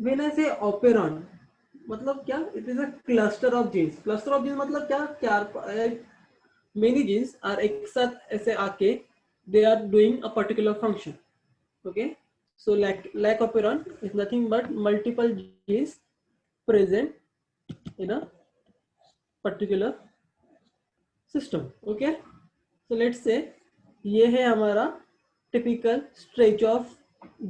When I से operon मतलब क्या, it is a cluster of genes. Cluster of genes मतलब क्या, चार मेनी जीन्स आर एक साथ ऐसे आके they are doing a particular function. Okay, so lac operon is nothing but multiple genes present in a particular system. Okay, so let's say ये है हमारा typical stretch of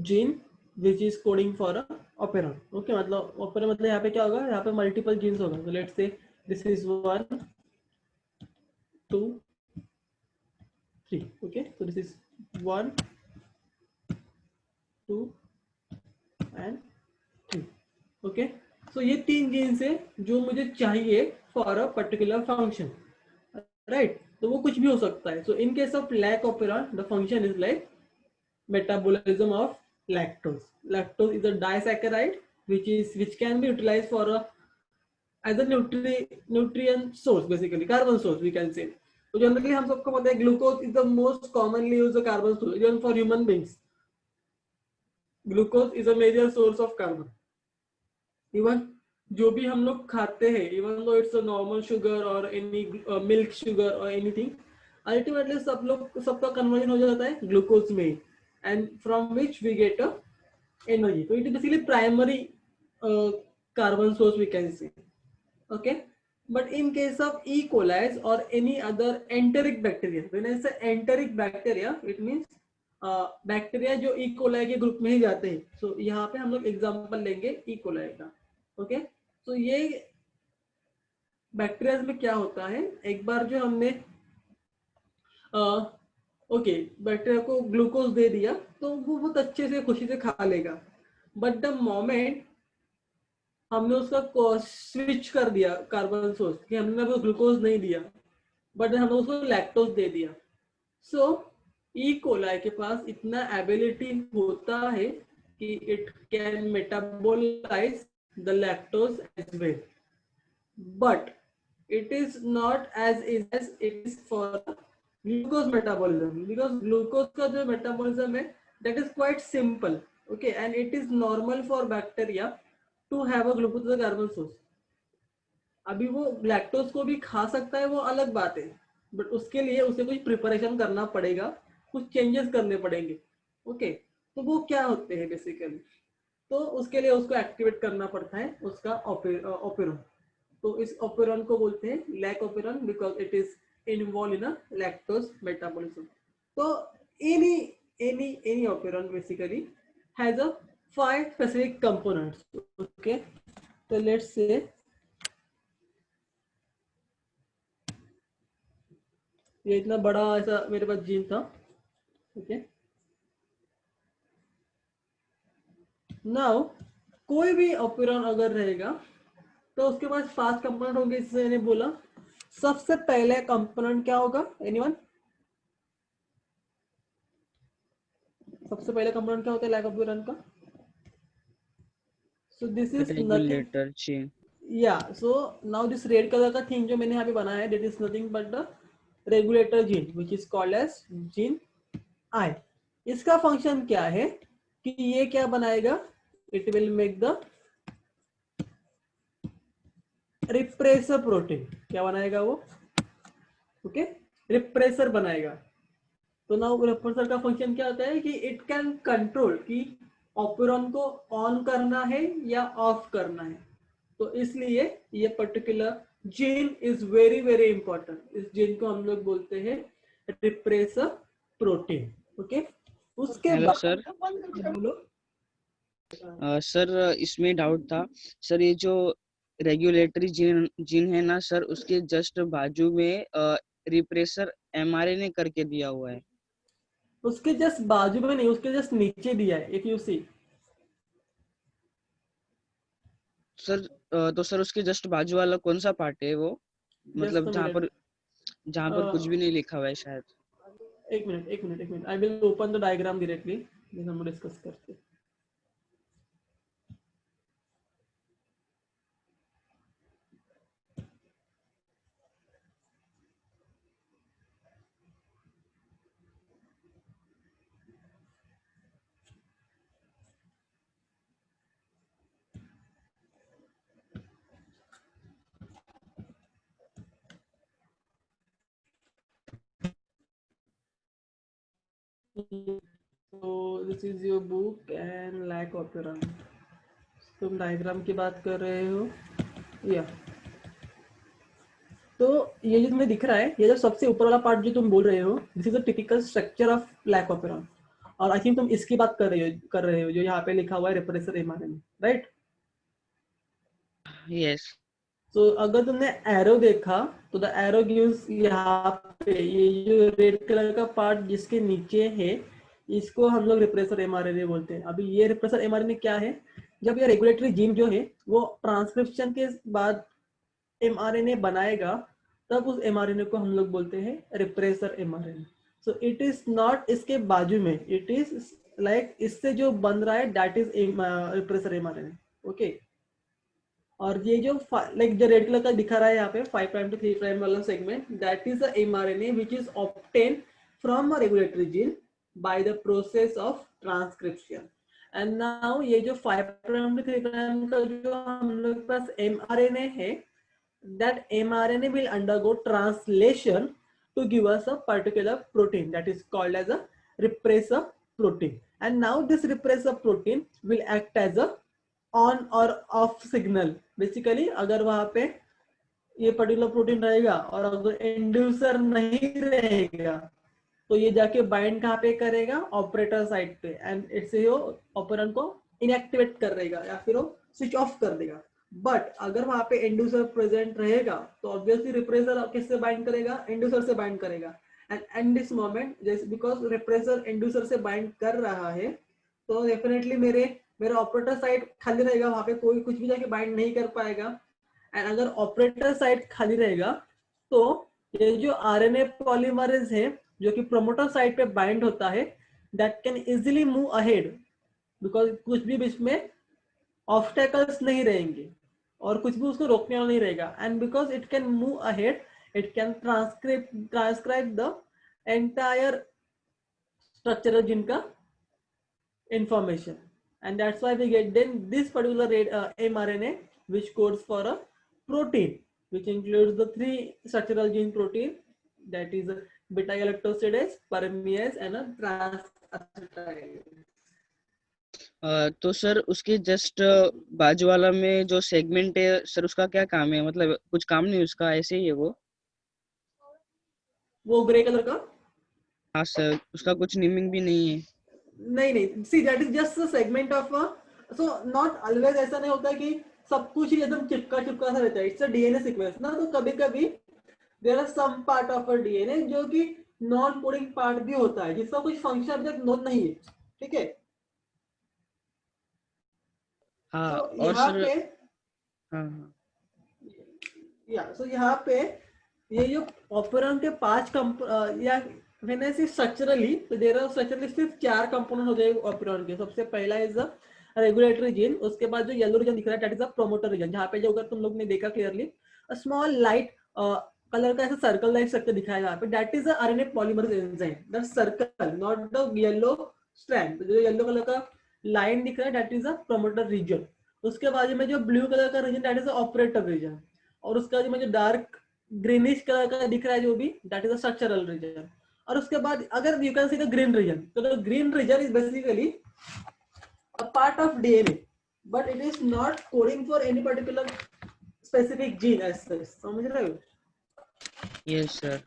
gene which is coding for a operon. Okay, मतलब operon मतलब यहाँ पे क्या होगा, यहाँ पे multiple genes होगा. So let's say this is 1 2 3. Okay, so this is 1 2 and 3. Okay, so ये तीन जीन्स है जो मुझे चाहिए for a particular function, right? तो वो कुछ भी हो सकता है. So in case of lac operon the function is like metabolism of lactose. Lactose is a disaccharide which can be utilized for a as a nutrient source, basically carbon source we can say. तो generally हम सबको पता है glucose is the most commonly used carbon source even for human beings. Glucose is a major source of carbon. Even जो भी हम लोग खाते हैं, even though it's a normal sugar और एनी मिल्क शुगर और एनीथिंग, अल्टीमेटली सब लोग सबका कन्वर्जन हो जाता है ग्लूकोज में, and from which we get a energy. तो it is basically primary carbon source we can see. Okay, but in case of E colis और any other enteric bacteria, when I say enteric bacteria it means bacteria जो E coli के group में ही जाते हैं. सो यहाँ पे हम लोग एग्जांपल लेंगे ई कोलाई का. ओके, तो ये बैक्टीरिया में क्या होता है, एक बार जो हमने ओके बैक्टीरिया को ग्लूकोज दे दिया तो वो बहुत अच्छे से खुशी से खा लेगा. बट द मोमेंट हमने उसका स्विच कर दिया कार्बन सोर्स, कि हमने वो ग्लूकोज नहीं दिया बट हमने उसको लैक्टोज दे दिया. सो ई कोलाई के पास इतना एबिलिटी होता है कि it can metabolise the lactose as well, but it is not as easy as it is for glucose metabolism, because glucose का जो metabolism है that is quite simple. Okay, and it is normal for bacteria to have a glucose as a carbon source. अभी वो lactose को भी खा सकता है, वो अलग बात है, बट उसके लिए उसे कुछ प्रिपरेशन करना पड़ेगा, कुछ चेंजेस करने पड़ेंगे. ओके, तो वो क्या होते हैं बेसिकली, तो उसके लिए उसको एक्टिवेट करना पड़ता है उसका ओपेरॉन. तो इस ओपेरॉन को बोलते हैं lac operon because it is involve in a lactose metabolism. तो any any operon basically has a 5 specific components. Okay, तो लेट्स से ये इतना बड़ा ऐसा मेरे पास जीन था. ओके, नाउ कोई भी ओपेरॉन अगर रहेगा तो उसके पास 5 कंपोनेंट होंगे, जैसे मैंने बोला. सबसे पहले कंपोनेंट क्या होगा, एनीवन? सबसे पहले कंपोनेंट क्या होता है लैक ओपेरॉन का? So this is nothing. regulator chain. Yeah, so now this red color का thing जो मैंने यहाँ पे बनाया है, that is nothing but the regulator gene which is called as gene I. इसका फंक्शन क्या है कि ये क्या बनाएगा, it will make the repressor protein. क्या बनाएगा वो? ओके, रिप्रेसर बनाएगा. तो ना रिप्रेसर का फंक्शन क्या होता है कि इट कैन कंट्रोल कि ऑपेरॉन को ऑन करना है या ऑफ करना है. तो इसलिए ये particular gene is very very important. इस जीन को हम लोग बोलते हैं रिप्रेसर प्रोटीन. ओके, उसके हेलो बाद सर. बोलो. सर इसमें डाउट था सर, ये जो रेगुलेटरी जीन जीन है ना सर, उसके जस्ट बाजू में रिप्रेसर एमआरएनए करके दिया हुआ है. उसके जस्ट बाजू में नहीं, उसके जस्ट नीचे दिया है, इफ यू सी. सर तो सर उसके जस्ट बाजू वाला कौन सा पार्ट है वो, जस्ट मतलब मिनट, जहाँ पर कुछ भी नहीं लिखा हुआ है शायद. एक minute, I will open the diagram directly, देन हम डिस्कस करते हैं. So this is your book and lac operon. तुम डायग्राम की बात कर रहे हो या तो ये जो तुम्हें दिख रहा है, ये जो सबसे ऊपर वाला पार्ट जो तुम बोल रहे हो, this is a typical structure of lac operon. और आई थिंक तुम इसकी बात कर रहे हो जो यहाँ पे लिखा हुआ है रेप्रेसर एमआरएनए, राइट? यस। तो अगर तुमने एरो देखा तो द एरो गिव्स यहाँ पे ये जो रेड कलर का पार्ट जिसके नीचे है, इसको हम लोग रिप्रेसर एमआरएनए बोलते हैं। अभी ये रिप्रेसर एमआरएनए क्या है? जब ये रेगुलेटरी जीन जो है वो ट्रांसक्रिप्शन के बाद एमआरएनए बनाएगा, तब उस एमआरएनए को हम लोग बोलते हैं repressor mRNA. So it is not इसके बाजू में, इट इज लाइक इससे जो बन रहा है that is repressor mRNA. Okay, और ये जो लाइक जो रेड कलर का दिखा रहा है यहाँ पे 5 प्राइम टू 3 प्राइम वाला segment, that is the mRNA which is obtain from a regulatory gene by the process of transcription. And now ये जो 5 प्राइम टू 3 प्राइम का जो हम लोग के पास एमआरएनए है, that mRNA will undergo translation to give us a particular protein that is called as a repressor protein. And now this repressor protein will act as a on or off signal. Basically अगर वहां पे ये particular protein रहेगा और अगर inducer नहीं रहेगा तो ये जाके बाइंड कहाँ पे करेगा? ऑपरेटर साइड पे, एंड इससे वो ऑपरेंट को इनएक्टिवेट कर देगा या फिर वो स्विच ऑफ कर देगा। बट अगर वहां पे इंड्यूसर प्रेजेंट रहेगा तो ऑब्वियसली रिप्रेसर किससे बाइंड करेगा? इंड्यूसर से बाइंड करेगा। एंड एट दिस मोमेंट जैसे बिकॉज रिप्रेसर इंड्यूसर से बाइंड कर रहा है तो डेफिनेटली मेरा ऑपरेटर साइड खाली रहेगा, वहां पे कोई कुछ भी जाके बाइंड नहीं कर पाएगा। एंड अगर ऑपरेटर साइड खाली रहेगा तो ये जो आरएनए पॉलीमरेज है जो कि प्रोमोटर साइड पे बाइंड होता है, that can easily move ahead because कुछ भी बीच में ऑब्स्टेकल्स नहीं रहेंगे और कुछ भी उसको रोकने वाला नहीं रहेगा। And because it can move ahead, it can transcribe the entire structural gene का information, and that's why we get then this particular mRNA which codes for a protein which includes the 3 structural gene protein, that is a beta galactosidase, permease and a transacetylase. तो sir उसके just बाजू वाला में जो segment है sir उसका क्या काम है? मतलब कुछ काम नहीं उसका, ऐसे ही है वो ग्रे कलर का? हाँ सर, उसका कुछ नेमिंग भी नहीं है। नहीं, see that is just a segment of so not always ऐसा नहीं होता कि सब कुछ ही एकदम चिपका चिपका सा रहता है। इट्स अ डीएनए सीक्वेंस ना, तो कभी कभी there are some part of a DNA जो कि नॉन कोडिंग पार्ट भी होता है जिसका कुछ फंक्शन अभी तक नोन नहीं है, ठीक है? हाँ तो और यहाँ सर पे हाँ सो यहाँ पे ये जो ऑपरेंट के 5 या when I say structurally, तो देर आर स्ट्रक्चरली सिर्फ 4 कंपोनेंट हो जाएंगे ऑपरेंट के। सबसे पहला इज द रेगुलेटरी जीन, उसके बाद जो येलो रीजन दिख रहा है that is the promoter region, जहाँ पे जो अगर तुम लोग ने देखा clearly a small light colour का ऐसा सर्कल लाइट स्ट्रक्चर दिखाया यहाँ पे, that is the RNA polymerase enzyme, that circle not the yellow strand. जो येलो कलर का लाइन दिख रहा है that is the promoter region. उसके बाजू में जो ब्लू कलर का region that is the operator region, और उसका जो डार्क ग्रीनिश कलर का दिख रहा है जो भी, that is the structural region. और उसके बाद अगर you can see the green region, तो the green region is basically a part of DNA but it is not coding for any particular specific gene as such. समझ रहे हो? Yes sir.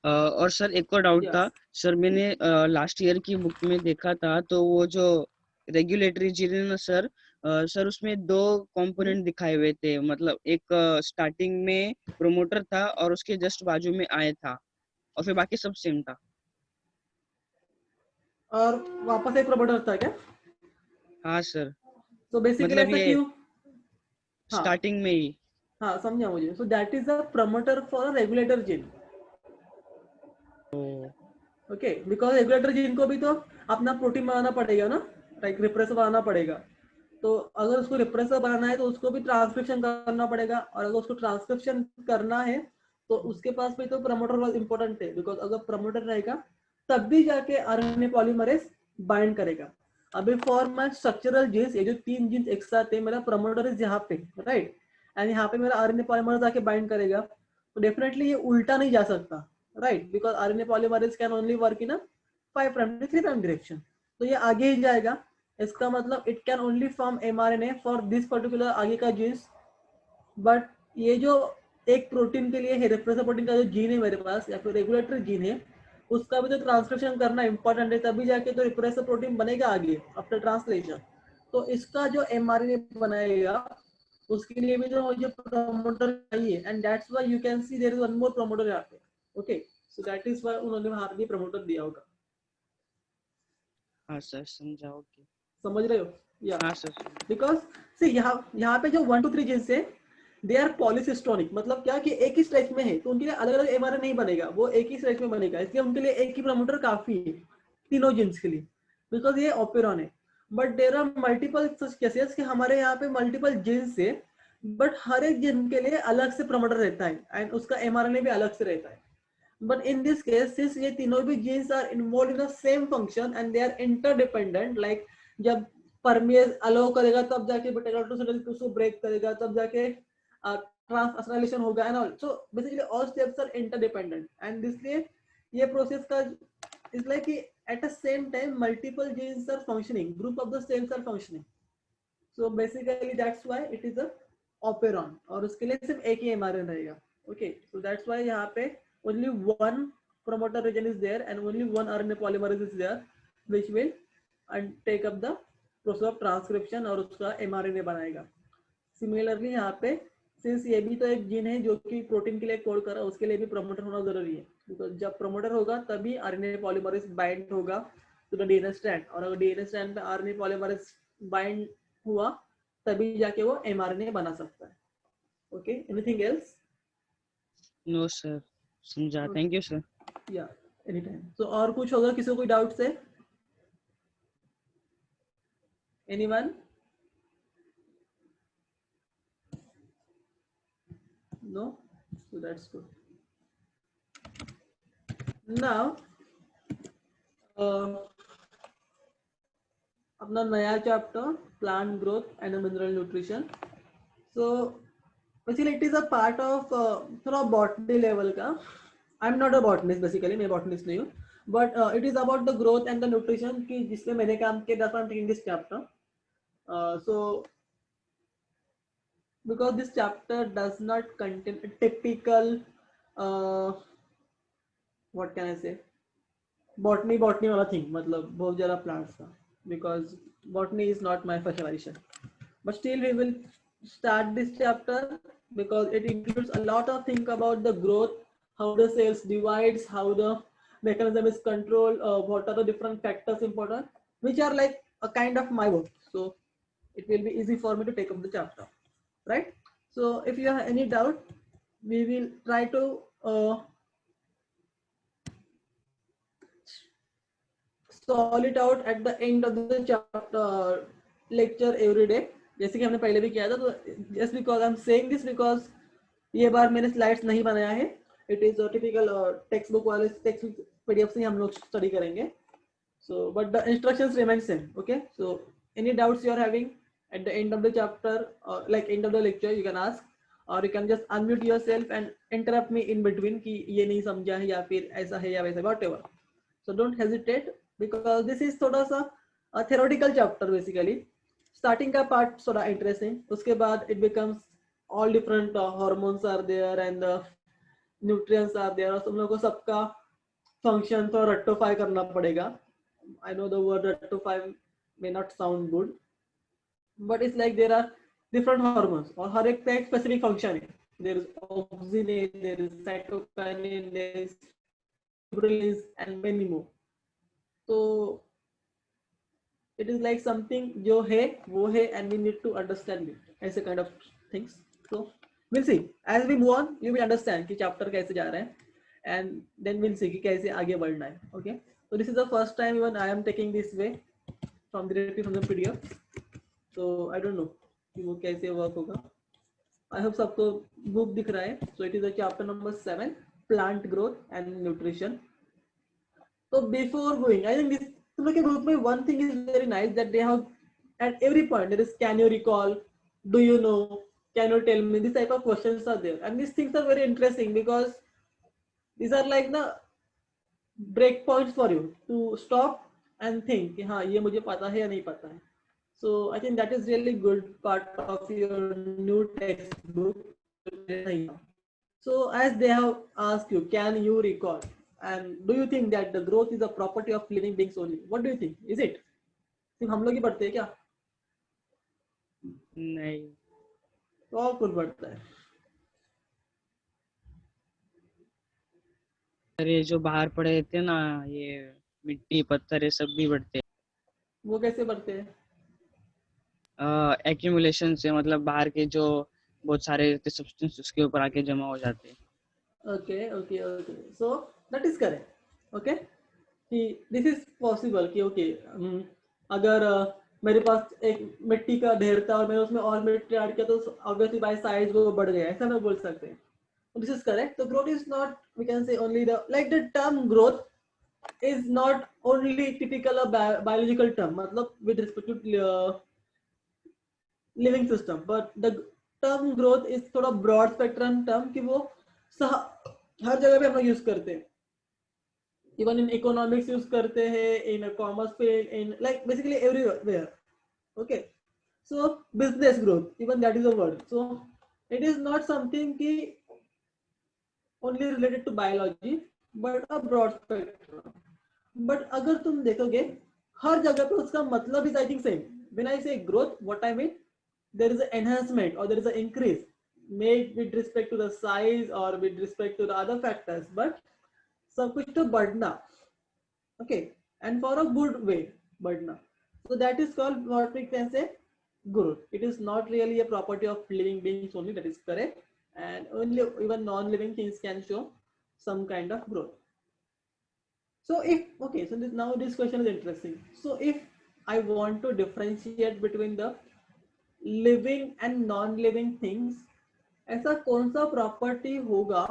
और sir एक और डाउट था sir, मैंने last year की बुक में देखा था तो वो जो रेगुलेटरी जीन है ना सर, सर उसमें 2 कंपोनेंट दिखाए हुए थे। मतलब एक स्टार्टिंग में प्रोमोटर था और उसके जस्ट बाजू में आया था और फिर बाकी सब सेम था। और वापस एक प्रोमोटर था क्या? हाँ सर, तो बेसिकली मतलब ऐसा ये क्यों? हाँ स्टार्टिंग में ही। हाँ, समझा मुझे। सो that is a promoter for a regulator gene. Okay, because regulator gene को भी तो अपना प्रोटीन बनाना पड़ेगा ना, लाइक रिप्रेसर बनाना पड़ेगा। तो अगर उसको रिप्रेसर बनाना है तो उसको भी ट्रांसक्रिप्शन करना पड़ेगा, और अगर उसको ट्रांसक्रिप्शन करना है तो उसके पास भी तो प्रमोटर बहुत इंपॉर्टेंट है, बिकॉज अगर प्रमोटर रहेगा तब भी जाके आरएनए पॉलीमरेज बाइंड करेगा। अभी फॉर माय स्ट्रक्चरल जीन्स, ये जो 3 जीन्स एक साथ है, मेरा प्रमोटर इज यहाँ पे, राइट, एंड यहाँ पे मेरा आरएनए पॉलीमरेज आके बाइंड करेगा, तो डेफिनेटली ये उल्टा नहीं जा सकता, right? Because RNA polymerase can only work in a 5 prime to 3 prime direction, तो ये आगे ही जाएगा। इसका मतलब it can only form mRNA for this particular आगे का जीन्स। बट ये जो एक प्रोटीन के लिए है, रेप्रेसर प्रोटीन का जो जीन है मेरे पास या फिर रेगुलेटरी जीन है, उसका भी तो ट्रांसक्रिप्शन करना इंपॉर्टेंट है, तभी जाके तो रेप्रेसर प्रोटीन बनेगा आगे आफ्टर ट्रांसलेशन। तो इसका जो mRNA बनाएगा उसके लिए भी तो जो प्रमोटर चाहिए, and that's why you can see there is one more promoter यहाँ पे। Okay, so that is why उन्होंने वहां भी प्रमोटर दिया होगा। हाँ सर, समझा। ओके। समझ रहे हो? या हाँ सर। बिकॉज सी यहाँ पे जो 1 2 3 जीन्स है दे आर पॉलीसिस्टोनिक, मतलब क्या कि एक ही स्ट्रेच में है, तो उनके लिए अलग अलग mRNA नहीं बनेगा, वो एक ही स्ट्रेच में बनेगा, इसलिए उनके लिए एक ही प्रमोटर काफी है तीनों जीन्स के लिए, बिकॉज ये ओपेरॉन है। But there are multiple such cases कि हमारे यहाँ पे मल्टीपल जीन्स है, बट हर एक जीन के लिए अलग से प्रमोटर रहता है एंड उसका mRNA भी अलग से रहता है। But in this case, since ये तीनों भी genes are involved in the same function and they are interdependent, like जब permease allow करेगा तब जाके beta galactose उसको break करेगा, तब जाके translation होगा and all. So basically all steps are interdependent and इसलिए ये process का is like कि at the same time multiple genes are functioning, group of the cells are functioning. So basically that's why it is a operon और उसके लिए सिर्फ एक ही mRNA रहेगा. Okay, so that's why यहाँ पे only one promoter region is there and only one RNA polymerase is there which will take up the process of transcription और उसका mRNA बनाएगा. Similarly यहाँ पे since ये भी तो एक जीन है जो कि प्रोटीन के लिए कोड कर रहा है, उसके लिए भी प्रमोटर होना जरूरी है, because जब प्रमोटर होगा तभी RNA polymerase बाइंड होगा to the DNA strand, और अगर DNA strand पे RNA polymerase बाइंड हुआ तभी जाके वो mRNA बना सकता है. Okay, anything else? No sir, समझा। Thank you sir. Yeah any time. तो और कुछ होगा किसी को कोई डाउट है? Anyone? No, so that's good. Now अपना नया chapter plant growth and mineral nutrition. So basically it is a part of थोड़ा बॉटनी लेवल का। I am not a botanist, basically मैं बॉटनिस्ट नहीं हूँ, but it is about the growth and the nutrition की जिसमें मैंने काम किया। That's why I am taking this chapter. So because this chapter does not contain a typical what can I say botany वाला thing, मतलब बहुत ज़्यादा plants का, because botany is not my specialization, but still we will start this chapter because it includes a lot of things about the growth, how the cells divides, how the mechanism is controlled, what are the different factors important, which are like a kind of my work, so it will be easy for me to take up the chapter, right? So if you have any doubt, we will try to solve it out at the end of the chapter lecture every day, जैसे कि हमने पहले भी किया था। तो just because I'm saying this because ये बार मैंने स्लाइड्स नहीं बनाया है, it is a typical text book वाले टेक्स्ट PDF से हम लोग स्टडी करेंगे। So but the instructions remain same. Okay, so any doubts you are having at the end of the chapter or like end of the lecture, you can ask, or you can just unmute yourself and interrupt me in between कि ये नहीं समझा है या फिर ऐसा है या वैसा, whatever. So don't hesitate because this is थोड़ा सा theoretical chapter basically. Starting का part थोड़ा interesting, उसके बाद it becomes all different hormones are there and nutrients are there, और तुम लोगों को सबका फंक्शन तो रेक्टिफाई करना पड़ेगा. I know the word rectify may not sound good, but it's like there are different hormones और हर एक का एक specific function है. There is auxinin, there is cytokinin, there is gibberellins and many more. So it is like something जो है वो है and we need to understand it. ऐसे kind of things. So we'll see as we move on, you will understand कि chapter कैसे जा रहा है and then we'll see कि कैसे आगे बढ़ना है. Okay. So this is the first time even I am taking this way from directly from the PDF. So I don't know कि वो कैसे work होगा. I hope सबको book दिख रहा है. So it is a chapter number 7, plant growth and nutrition. So before going, I think this तुम लोग के group में one thing is very nice that they have at every point there is can you recall, do you know, can you tell me, this type of questions are there and these things are very interesting because these are like the break points for you to stop and think कि हाँ ये मुझे पता है या नहीं पता है. So I think that is really good part of your new textbook. So as they have asked you, can you recall? And do you think that the growth is a property of living beings only? What do you think? Is it? सिर्फ हम लोग ही बढ़ते हैं क्या? नहीं तो और कुछ बढ़ता है? सर, ये जो बाहर पड़े थे ना, ये मिट्टी पत्थर ये सब भी बढ़ते हैं. वो कैसे बढ़ते हैं? एक्यूमुलेशन से, मतलब बाहर के जो बहुत सारे सब्सटेंस उसके ऊपर आके जमा हो जाते हैं. Okay, okay, okay. So that is correct. Okay. कि दिस इज पॉसिबल कि ओके अगर मेरे पास एक मिट्टी का ढेर था और मैंने उसमें और मिट्टी ऐड किया तो ऑब्वियसली बाय साइज वो बढ़ गया, ऐसा मैं बोल सकते हैं. This is correct. तो growth is not, we can say only the like the term growth is not only typical biological term, मतलब with respect to living system, but the term growth is थोड़ा broad spectrum term कि वो हर जगह पे हम लोग use करते हैं. Even in economics use karte hai, in a commerce field, in like basically everywhere. Okay, so business growth, even that is a word. So it is not something ki only related to biology but a broad spectrum. But अगर तुम देखोगे हर जगह पे उसका मतलब is I think same. When I say growth, what I mean, there is an enhancement or there is an increase made with respect to the size or with respect to the other factors, but सब कुछ तो बढ़ना. Okay, and for a good way बढ़ना. So that is called what we can say growth. It is not really a property of living beings only, that is correct, and only even non-living things can show some kind of growth. So if okay, so this, now this question is interesting. So if I want to differentiate between the living and non-living things, ऐसा कौन सा property होगा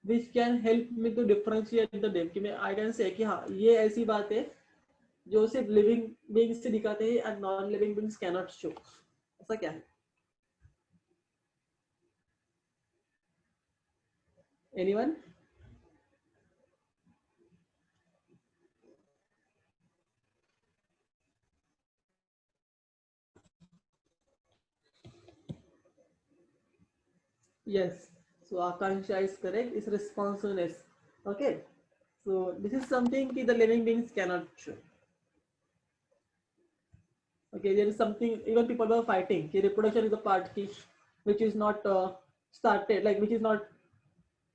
which can help me to differentiate the them कि मैं I can say कि हाँ ये ऐसी बात है जो सिर्फ लिविंग बीइंग्स से दिखाते हैं and non living beings can not show. ऐसा क्या है? Anyone? Yes. So Akansha is correct. It's responsiveness. Okay. So this is something that the living beings cannot show. Okay. There is something even people were fighting. Okay, reproduction is a part which is not started, like which is not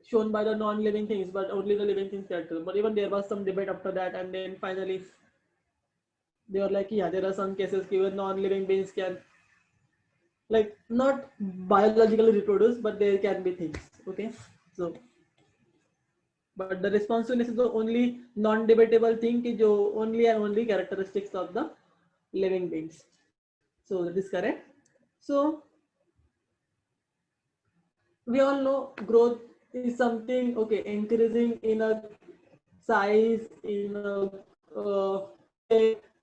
shown by the non-living things, but only the living things that do. But even there was some debate after that, and then finally they were like, yeah, there are some cases even non-living beings can like not biologically reproduce, but there can be things. Okay, so but the responsiveness is the only non-debatable thing ki jo only and only characteristics of the living beings. So that is correct. So we all know growth is something okay increasing in a size, in a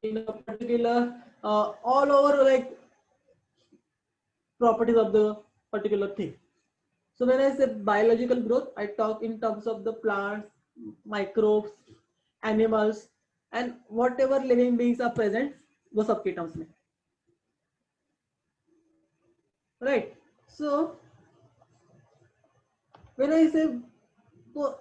in a particular all over like properties of the particular thing. So when I say biological growth, I talk in terms of the plants, microbes, animals, and whatever living beings are present, वो सबके terms में, right? So when I say, so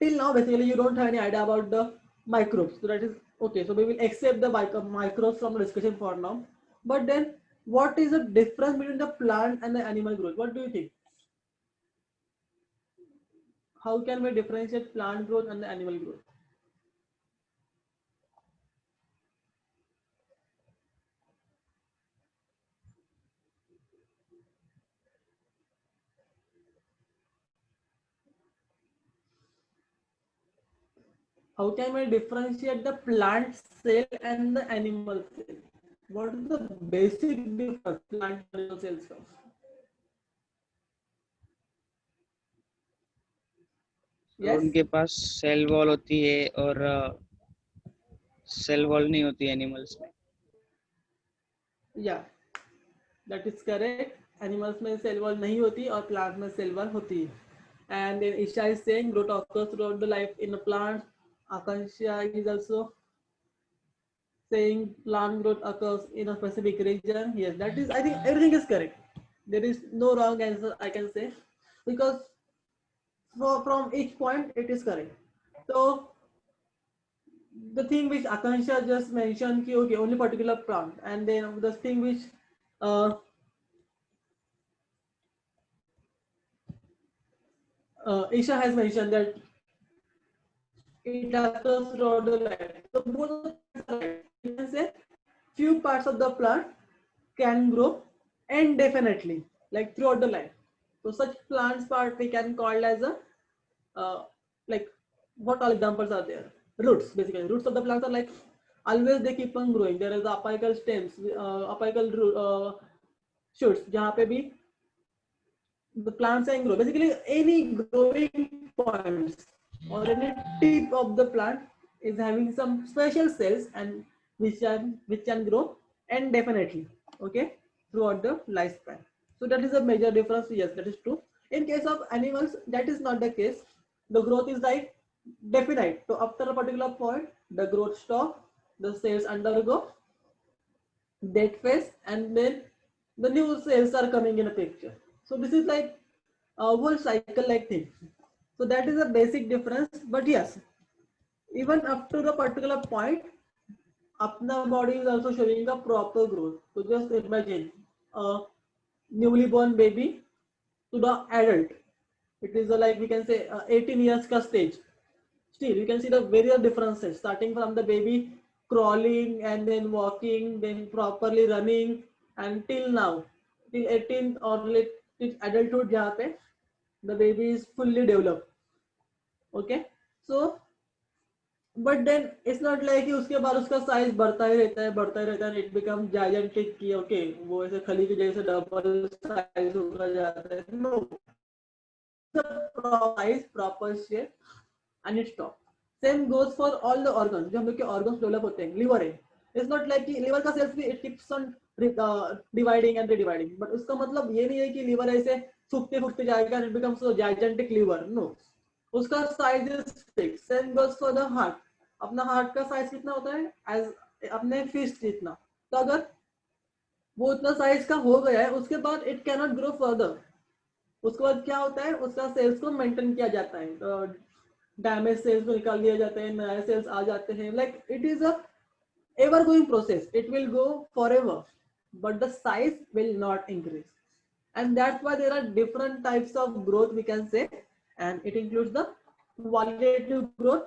till now basically you don't have any idea about the microbes. So that is okay. So we will accept the microbes from the discussion for now. But then, what is the difference between the plant and the animal growth? What do you think? How can we differentiate plant growth and the animal growth? How can we differentiate the plant cell and the animal cell? What is the basic difference plant and animal cells? तो Yes? उनके पास cell wall होती है और cell wall नहीं होती animals में. Yeah, that is correct. Animals में cell wall नहीं होती और plant में cell wall होती है. And then Isha is saying growth occurs throughout the life in a plant. Akansha is also saying plant growth occurs in a specific region. Yes, that is, I think everything is correct. There is no wrong answer I can say, because from each point it is correct. So the thing which Akansha just mentioned, ki, okay, only particular plant, and then the thing which uh, Isha has mentioned that it occurs throughout the life. So both of them are right. You can say few parts of the plant can grow indefinitely, like throughout the life. So such plants part we can call as a like, what all examples are there? Roots, basically. Roots of the plants are like always they keep on growing. There is the apical stems, apical shoots, जहाँ पे भी the plants can grow. Basically, any growing points or any tip of the plant is having some special cells and which can grow indefinitely. Okay, throughout the lifespan. So that is a major difference. Yes, that is true. In case of animals, that is not the case. The growth is like definite. So after a particular point, the growth stop. The cells undergo dead phase, and then the new cells are coming in a picture. So this is like a whole cycle like thing. So that is a basic difference. But yes, even up to the particular point, apna body is also showing a proper growth. So just imagine a newly born baby to the adult. It is a, like we can say 18 years ka stage. Still, you can see the various differences starting from the baby crawling and then walking, then properly running, until now, till 18 or late till adulthood, जहाँ पे the baby is fully developed. Okay, so but then it's not like कि उसके बाद उसका size बढ़ता ही रहता है it becomes gigantic कि okay वो ऐसे खली के जैसे डबल साइज होता जाता है. No, the size, proper shape, and it stops. Same goes for all the organs. जो हम लोग के organs develop होते हैं, liver है. It's not like कि liver का cells भी it keeps on dividing and redividing. But उसका मतलब ये नहीं है कि liver ऐसे सूखते फूखते जाएगा and it becomes a gigantic liver. No, उसका size is fixed. Same goes for the heart. अपना heart का size कितना होता है? As अपने fist जितना. तो अगर वो इतना size का हो गया है, उसके बाद it cannot grow further. उसके बाद क्या होता है, उसका सेल्स को मेंटेन किया जाता है, डैमेज सेल्स को निकाल दिया जाता है, नए सेल्स आ जाते हैं. Like it is a ever going process. It will go for ever, but the size will not increase. And that's why there are different types of growth we can say, and it includes the qualitative growth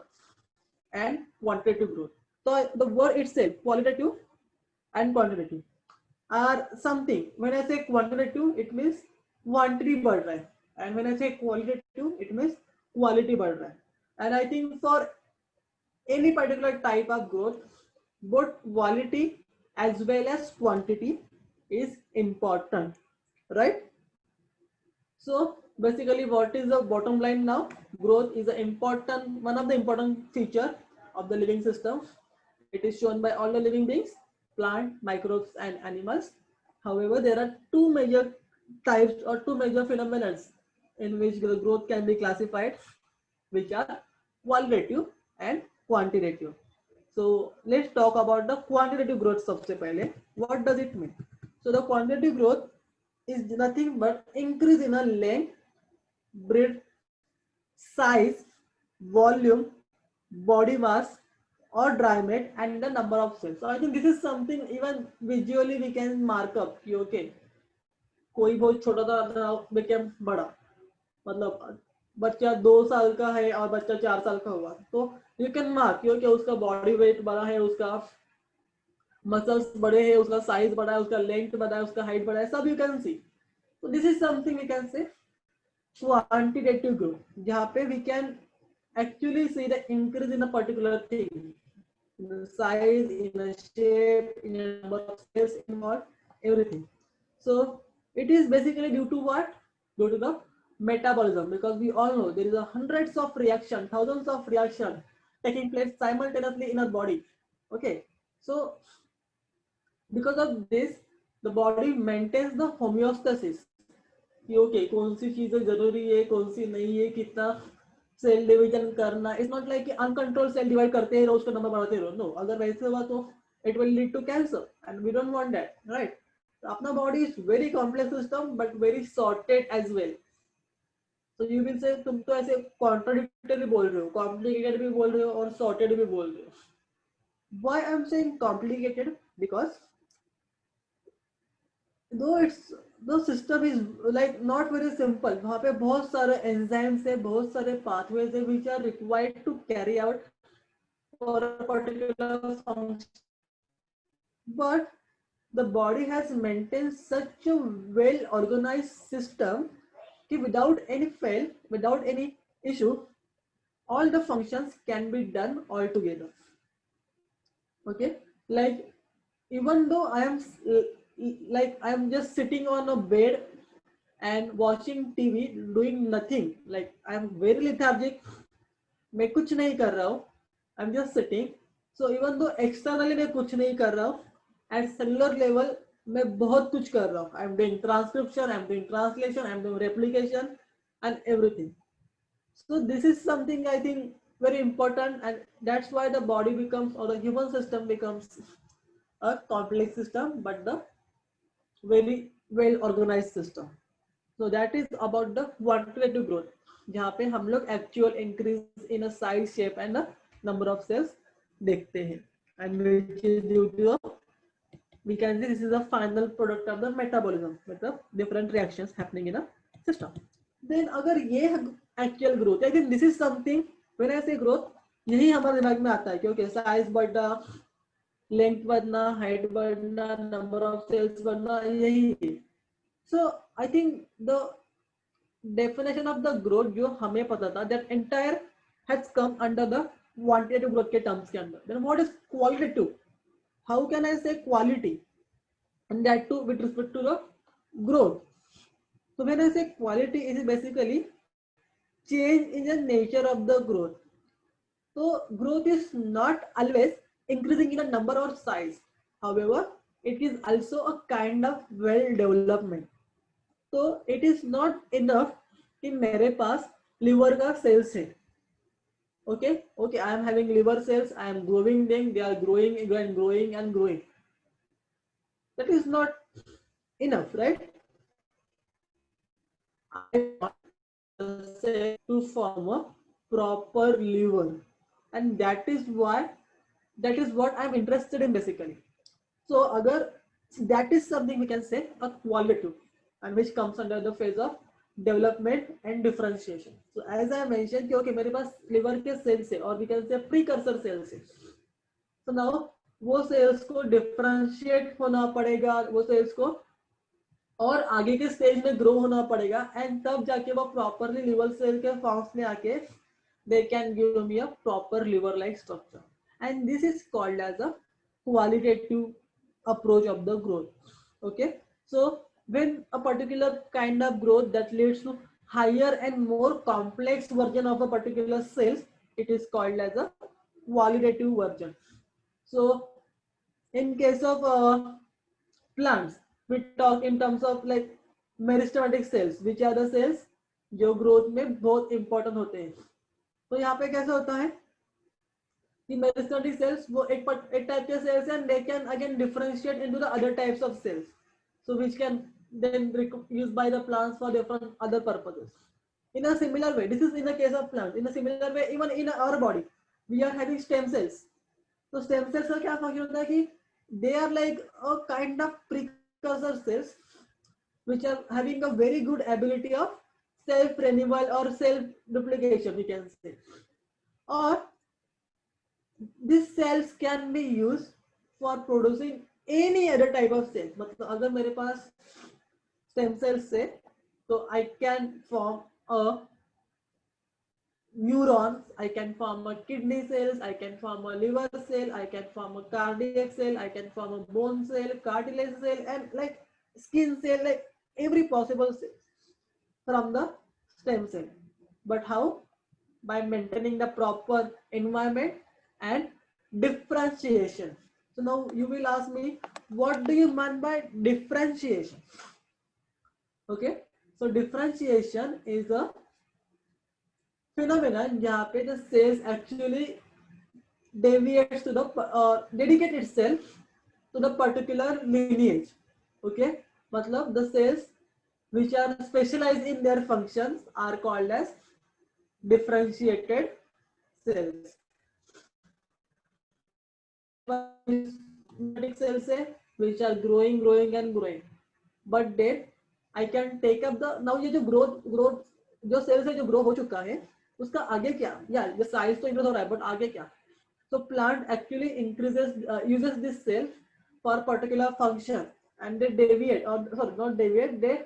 and quantitative growth. So the word itself, qualitative and quantitative, are something. When I say quantitative, it means quantity बढ़ रहा है, and when I say qualitative, it means quality बढ़ रहा है. And I think for any particular type of growth, both quality as well as quantity is important, right? So basically, what is the bottom line now? Growth is one of the important feature of the living system. It is shown by all the living beings, plant, microbes, and animals. However, there are two major types or two major phenomena in which the growth can be classified, which are qualitative and quantitative. So let's talk about the quantitative growth सबसे पहले. What does it mean? So the quantitative growth is nothing but increase in a length, breadth, size, volume, body mass, or dry matter, and the number of cells. So I think this is something even visually we can mark up. Okay, कोई बहुत छोटा था became बड़ा, मतलब बच्चा 2 साल का है और बच्चा 4 साल का हुआ, तो यू कैन मार्क कि उसका बॉडी वेट बड़ा है, उसका मसल्स बड़े हैं, उसका साइज बड़ा है, उसका लेंथ बड़ा है, उसका हाइट बड़ा है, सब you can C. So this is something we can say quantitative growth, जहाँ पे we can actually see the increase in a particular thing, in the size, in a shape, in a number of cells involved, everything. So it is basically due to what? Due to the metabolism, because we all know there is a hundreds of reaction, thousands of reaction taking place simultaneously in our body. Okay, so because of this, the body maintains the homeostasis कि okay कौन सी चीजें जरूरी है, कौन सी नहीं है, कितना cell division करना, it's not like uncontrol cell divide करते रहो, उसका नंबर बढ़ाते रहो, नो, अगर वैसे हुआ तो it will lead to cancer and we don't want that, right? अपना body is very complex system but very sorted as well. तो यू विल से तुम तो ऐसे कॉन्ट्राडिक्टरी बोल रहे हो, कॉम्प्लिकेटेड भी बोल रहे हो और सॉर्टेड भी बोल रहे हो. Why I am saying complicated? Because though it's the system is like not very simple, वहाँ पे बहुत सारे enzymes है, बहुत सारे pathways है which are required to carry out for a particular function, but the body has maintained such a well organized system कि without any fail, without any issue, all the functions can be done all together. Okay, like even though I am like I am just sitting on a bed and watching TV doing nothing, like I am very lethargic, मैं कुछ नहीं कर रहा हूँ, आई am just sitting. So even though externally मैं कुछ नहीं कर रहा हूँ, एट सेलुलर लेवल मैं बहुत कुछ कर रहा हूँ. I am doing transcription, I am doing translation, I am doing replication and everything. So this is something I think very important, and that's why the body becomes, or the human system becomes, a complex system but the very well organized system. So that is about the quantitative growth, जहाँ पे हम लोग actual increase in a size, shape and the number of cells देखते हैं, and which is due to a, we can say this is the final product of the metabolism, मतलब different reactions happening in a system. Then अगर ये actual growth, I think this is something when I say growth, यही हमारे दिमाग में आता है, क्योंकि size बढ़ना, length बढ़ना, height बढ़ना, number of cells बढ़ना, यही. So I think the definition of the growth जो हमें पता था, that entire has come under the quantitative growth के terms के अंदर. Then what is qualitative? How can I say quality? And that too with respect to the growth. So when I say quality, it is basically change in the nature of the growth. So growth is not always increasing in a number or size. However, it is also a kind of well development. तो it is not enough कि मेरे पास liver का cells है. Okay okay, I am having liver cells, I am growing them, they are growing and growing and growing. That is not enough, right? I want to form a proper liver, and that is what I'm interested in basically. So agar that is something we can say a qualitative, and which comes under the phase of development and differentiation. So as I mentioned कि okay मेरे पास liver के cells है, और we can say precursor cells है. So now वो cells को differentiate होना पड़ेगा, वो cells को और आगे के स्टेज में ग्रो होना पड़ेगा, एंड तब जाके वो प्रॉपरली लिवर सेल के फॉर्म्स में आके they can give me a proper liver like structure, and this is called as a qualitative approach of the growth. Okay, so when a particular kind of growth that leads to higher and more complex version of a particular cells, it is called as a qualitative version. So in case of plants, we talk in terms of like meristematic cells, which are the cells जो growth में बहुत important होते हैं. तो यहाँ पे कैसे होता है कि मेरिस्टेमेटिक cells वो एक टाइप के cells हैं, and they can again differentiate into the other types of cells, so which can then be used by the plants for different other purposes. In a similar way, this is in the case of plants. In a similar way, even in our body, we are having stem cells. तो stem cells का क्या function होता है कि they are like a kind of precursor cells which are having a very good ability of self renewal or self duplication, we can say. Or these cells can be used for producing any other type of cells. मतलब अगर मेरे पास stem cells है तो I can form a neurons, I can form a kidney cells, I can form a liver cell, I can form a cardiac cell, I can form a bone cell, cartilage cell, and like skin cell, like every possible cell from the stem cell. But how? By maintaining the proper environment and differentiation. So now you will ask me, what do you mean by differentiation? Okay, so differentiation is a phenomenon जहाँ पे the cells actually deviates to the dedicate itself to the particular lineage. Okay, मतलब the cells which are specialized in their functions are called as differentiated cells. Somatic cells है which are growing and growing, but then I can take up the now ये जो growth जो cells है जो grow हो चुका है उसका आगे क्या, या ये size तो increase हो रहा है, but आगे क्या? So plant actually increases uses this cell for particular function, and they deviate, or sorry, not deviate, they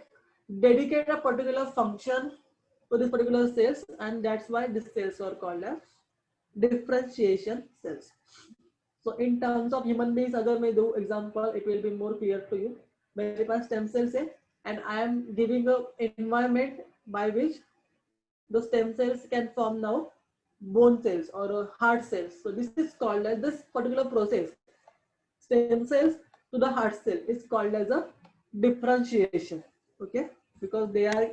dedicate a particular function to this particular cells, and that's why these cells are called as differentiation cells. So in terms of human beings, अगर मैं दूँ example, it will be more clear to you. मेरे पास stem cells है, and I am giving a environment by which the stem cells can form now bone cells or heart cells. So this is called as this particular process, stem cells to the heart cell, is called as a differentiation. Okay, because they are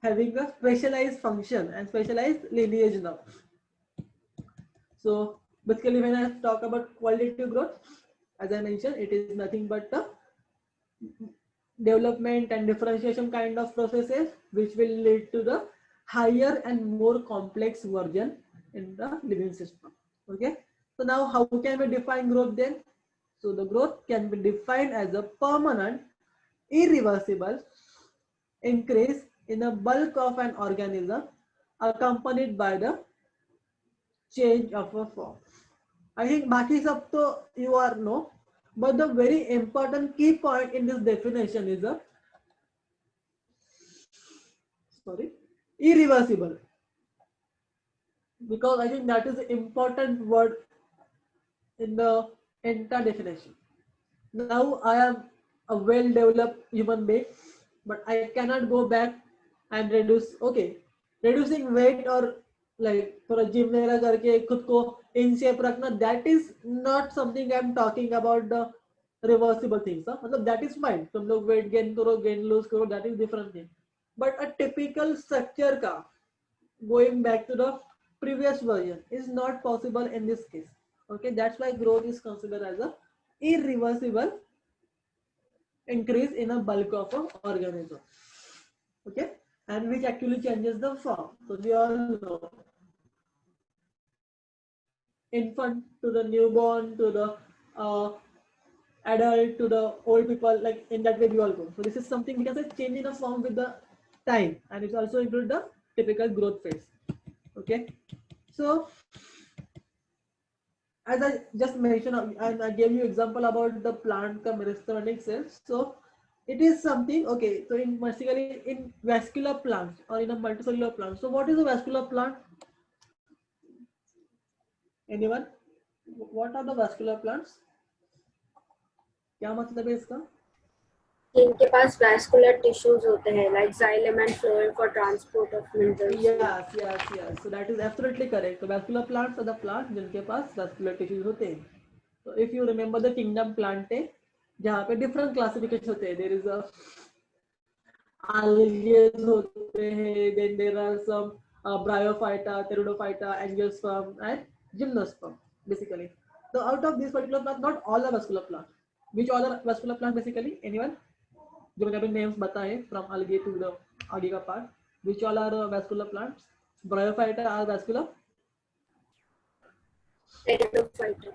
having a specialized function and specialized lineage now. So basically, when I talk about qualitative growth, as I mentioned, it is nothing but the development and differentiation kind of processes which will lead to the higher and more complex version in the living system. Okay, so now how can we define growth then? So the growth can be defined as a permanent, irreversible increase in the bulk of an organism accompanied by the change of a form. I think बाकी सब तो you are know, but the very important key point in this definition is a irreversible, because I think that is the important word in the entire definition. Now I am a well-developed human being, but I cannot go back and reduce. Okay, reducing weight or like for a gym वगैरह करके खुद को in shape रखना, that is not something I am talking about the reversible things. मतलब that is fine. तुम लोग weight gain करो, gain lose करो, that is different thing. But a typical structure का going back to the previous version is not possible in this case. Okay, that's why growth is considered as a irreversible increase in a bulk of an organism. Okay, and which actually changes the form. So we all know infant to the newborn to the adult to the old people, like in that way we all go. So this is something we can say change in a form with the time, and it also includes the typical growth phase. Okay, so as I just mentioned, and I gave you example about the plant meristematic cells. So it is something, okay, so in basically in vascular plants or in a multicellular plant. So what is a vascular plant? Anyone? What are the vascular plants? क्या मतलब है इसका? जिनके पास vascular tissues होते हैं, like xylem and phloem for transport of minerals. Yes. So that is absolutely correct. So vascular plants are the plants जिनके पास vascular tissues होते हैं. So if you remember the kingdom plant है, जहाँ पे different classifications होते हैं. There is a algae होते हैं, then there are some bryophyta, pteridophyta, angiosperm and gymnosperm basically. So out of these particular plants, not all are vascular plants. Which all are vascular plants basically? Anyone? जो मैंने अभी names बताए from algae to the आगे का part. Which all are vascular plants? Bryophyta are vascular. Pteridophyta.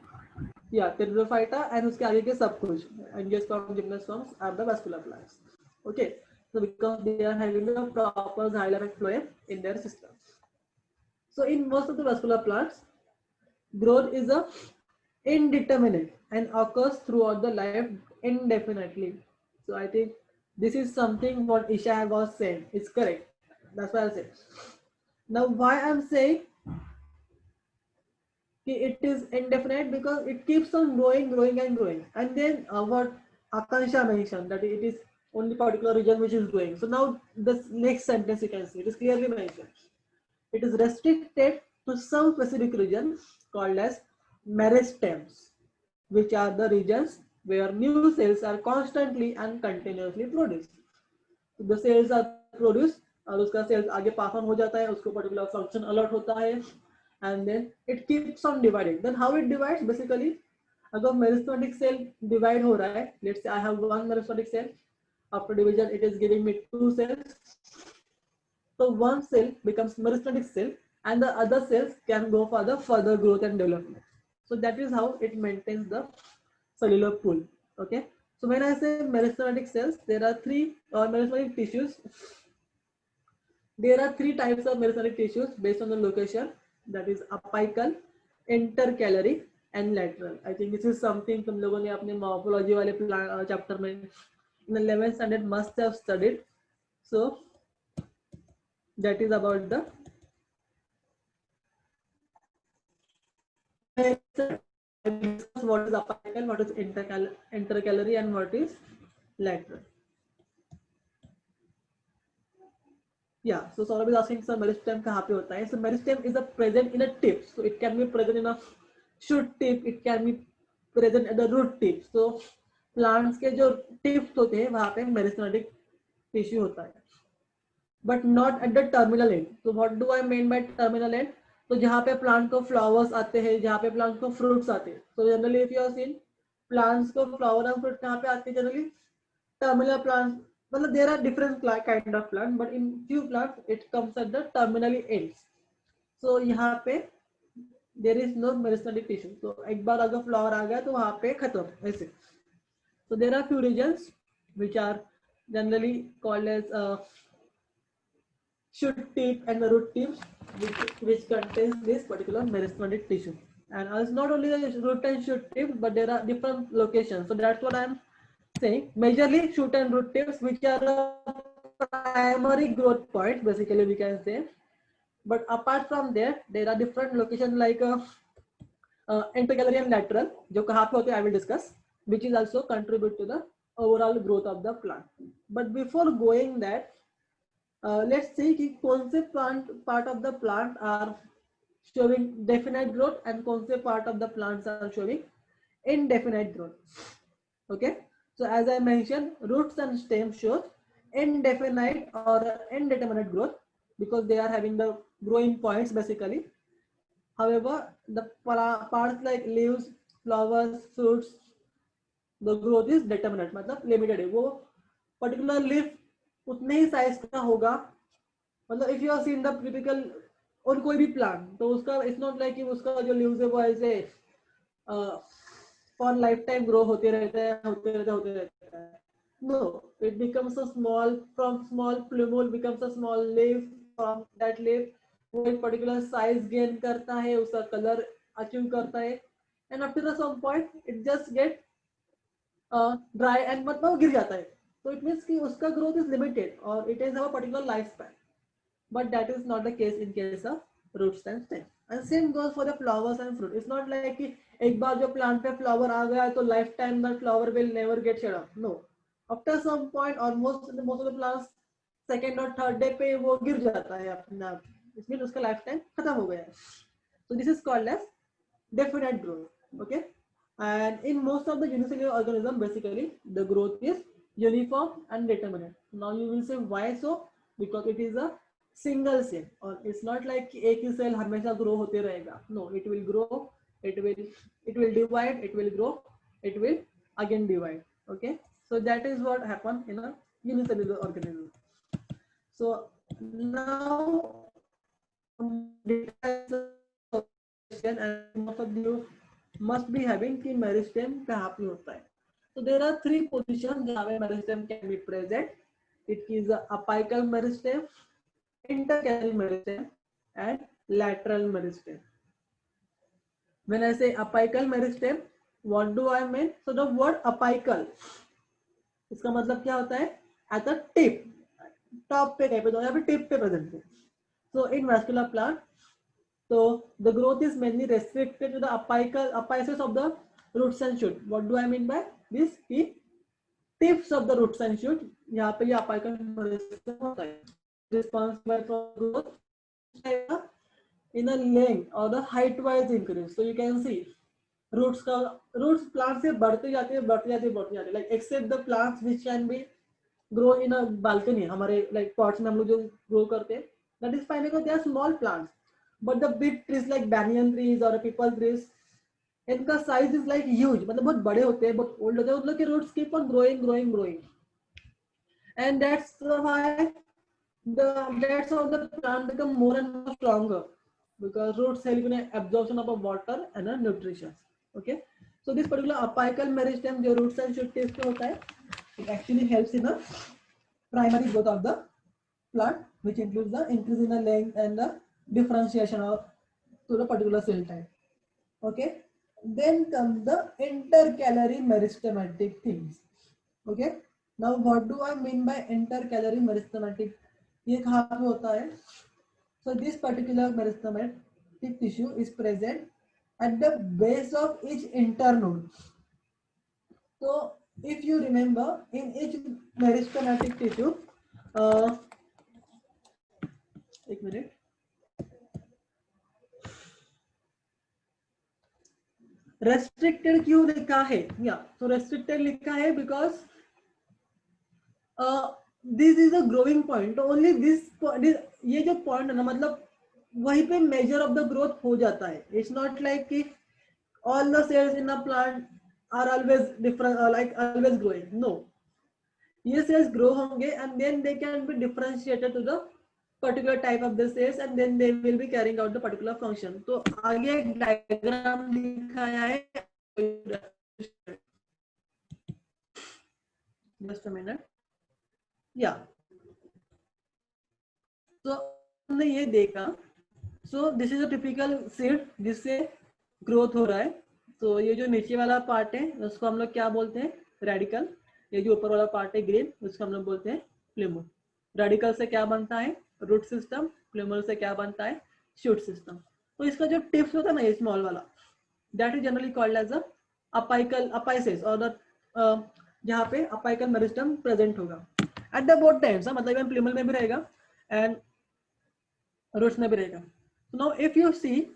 Yeah, pteridophyta and उसके आगे के सब कुछ angiosperm, gymnosperms are the vascular plants. Okay, so because they are having a proper xylem and phloem in their system. So in most of the vascular plants, growth is a indeterminate and occurs throughout the life indefinitely. So I think this is something what Isha was saying. It's correct. That's why I said. Now why I'm saying it is indefinite, because it keeps on growing and then what Akansha mentioned, that it is only particular region which is growing. So now this next sentence you can see it is clearly mentioned. It is restricted to some specific region called as meristems, which are the regions where new cells are constantly and continuously produced. So the cells are produced और उसका sales आगे pass on हो जाता है, उसको particular function alert होता है, and then it keeps on dividing. Then how it divides, basically अगर मेरिस्टेमेटिक सेल डिवाइड हो रहा है, let's say I have one meristematic cell, after division it is giving me two cells, so one cell becomes meristematic cell and the other cells can go for the further growth and development. So that is how it maintains the cellular pool. Okay, so when I say meristematic cells, there are three meristematic tissues. There are three types of meristematic tissues based on the location, that is apical, intercalary and lateral. I think this is something तुम लोगों ने अपने morphology वाले chapter में in 11th standard must have studied. So that is about the what is apical, what is intercalary and what is lateral. Yeah, so Saurabh is asking, sir, meristem kahan pe hota hai? So meristem is a present in a tip, so it can be present in a shoot tip, it can be present at the root tip. So plants के जो tips होते हैं वहाँ पे meristematic tissue होता है, but not at the terminal end. So what do I mean by terminal end? तो जहाँ पे प्लांट को फ्लावर्स आते हैं, जहाँ पे प्लांट को फ्रूट्स आते हैं. So generally if you have seen plants को फ्लावर एंड फ्रूट कहाँ पे आते हैं जनरली? Terminal plant. मतलब there are different kind of plant, but in few plants it comes at the terminally ends. So यहाँ पे there is no meristematic tissue. So एक बार अगर फ्लावर आ गया तो वहाँ पे खत्म ऐसे. So there are few regions which are generally called as shoot tip and the root tip, which contains this particular meristematic tissue. And it's not only the root and shoot tips, but there are different locations. So that's what I'm saying. Majorly shoot and root tips, which are the primary growth points, basically we can say. But apart from there, there are different locations like intercalary and lateral, जो कहाँ पे होते हैं I will discuss, which is also contribute to the overall growth of the plant. But before going that, let's see कि कौन से part of the plant are showing definite growth and कौन से part of the plants are showing indefinite growth. Okay, so as I mentioned, roots and stems show indefinite or indeterminate growth because they are having the growing points basically. However, the parts like leaves, flowers, fruits, the growth is determinate, मतलब limited है. वो particular leaf उतने ही size का होगा. मतलब if you have seen the typical और कोई भी प्लांट तो उसका it's not like कि उसका जो leaves है वो ऐसे for lifetime grow होते रहते हैं. No, it becomes a small, from small plumule becomes a small leaf. From that leaf वो एक particular size gain करता है, उसका color achieve करता है, and up to some point it just get dry and मतलब गिर जाता है. So it means कि उसका growth is limited or it has a particular lifespan. But that is not the case in case of roots and stems. And same goes for the flowers and fruit. It's not like कि एक बार जो plant पे flower आ गया तो lifetime that flower will never get shed off. No. After some point or most of the plants second or third day पे वो गिर जाता है अपने आप. इसमें उसका lifetime खत्म हो गया है. So this is called as definite growth. Okay. And in most of the unicellular organism, basically the growth is uniform and determinate. Now you will say why so? Because it is a single cell, or it's not like एक ही cell हमेशा grow होते रहेगा. No, it will grow, it will divide, it will grow, it will again divide. Okay, so that is what happens in a unicellular organism. So now and most of you must be having कि meristem कहाँ पे होता है. So there are three positions जहाँ पे meristem can be present. It is a apical meristem, intercalary meristem, and lateral meristem. When I say apical meristem, what do I mean? So the word apical, इसका मतलब क्या होता है? At the tip, top पे कहीं पे तो यहाँ पे tip पे present है. So in vascular plant, so the growth is mainly restricted to the apices of the roots and shoot. What do I mean by this? The tips of the roots and shoot. यहाँ पे ये apical meristem होता है. Responsible for growth in a length or the height wise increase. So you can see roots plants से बढ़ते जाते हैं, like except the plants which can be grow in a balcony, हमारे like pots में हम लोग जो grow करते हैं, that is fine because they are small plants. But the big trees like banyan trees or people trees, इनका size is like huge, मतलब बहुत बड़े होते हैं, बहुत old होते हैं, उन लोग के roots keep on growing, and that's why that's how the plant become more and more stronger, because roots help in absorption of water and nutrition. Okay, so this particular apical meristem जो roots and shoot tips पे होता है, it actually helps in the primary growth of the plant, which includes the increase in the length and the differentiation of to the particular cell type. Okay, then comes the intercalary meristematic things. Okay, now what do I mean by intercalary meristematic? ये कहाँ पे होता है? So this particular meristematic tissue is present at the base of each internode. So if you remember, in each meristematic tissue, एक minute, restricted क्यों लिखा है? Yeah, so restricted लिखा है because this is a growing point. Only this ये जो point है ना, मतलब वहीं पे measure of the growth हो जाता है. It's not like कि all the cells in a plant are always different, like always growing. No, ये cells grow होंगे and then they can be differentiated to the particular type of the cells and then they will be carrying out the particular function. तो आगे एक diagram दिखाया है. Just a minute. Yeah. So हमने ये देखा. So this is a typical seed जिससे growth हो रहा है. तो ये जो नीचे वाला पार्ट है उसको हम लोग क्या बोलते हैं? रेडिकल. ये जो ऊपर वाला पार्ट है ग्रीन, उसको हम लोग बोलते हैं प्लूमल. रेडिकल से क्या बनता है? Root system. प्लूमल से क्या बनता है? Shoot system. तो इसका जो टिप्स होता है ना, ये स्मॉल वाला, that is generally called as a apical apices, और जहाँ पे अपाइकल मेरिस्टम प्रेजेंट होगा एट द बोथ टाइम्स, मतलब प्लूमल में भी रहेगा एंड रूट्स में भी रहेगा. नाउ इफ यू सी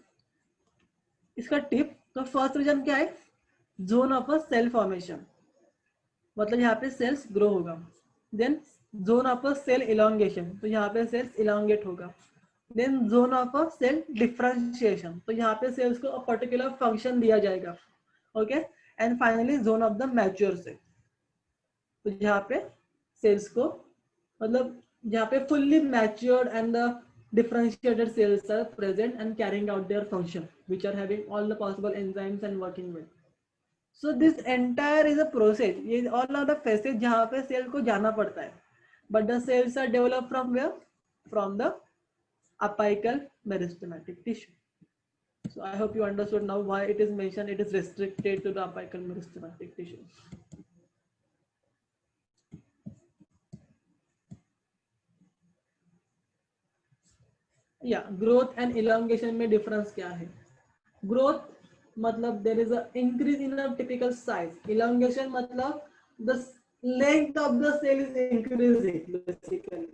इसका टिप, तो फर्स्ट रीजन क्या है? Zone of a cell formation, मतलब यहाँ पे सेल्स ग्रो होगा. Then zone of a cell elongation, तो यहाँ पे सेल्स इलोंगेट होगा. Then zone of a cell differentiation, तो यहाँ पे सेल्स को पर्टिकुलर फंक्शन दिया जाएगा. Okay, and finally zone of the mature cell, तो यहाँ पे सेल्स को, मतलब जहाँ पे fully matured and the differentiated cells are present and carrying out their function, which are having all the possible enzymes and working with. So this entire is a process. ये all are the phases जहाँ पे cell को जाना पड़ता है. But the cells are developed from where? From the apical meristematic tissue. So I hope you understood now why it is mentioned it is restricted to the apical meristematic tissue. Yeah, growth and elongation में difference क्या है? Growth मतलब there is a increase in a typical size. Elongation मतलब the length of the cell is increasing basically.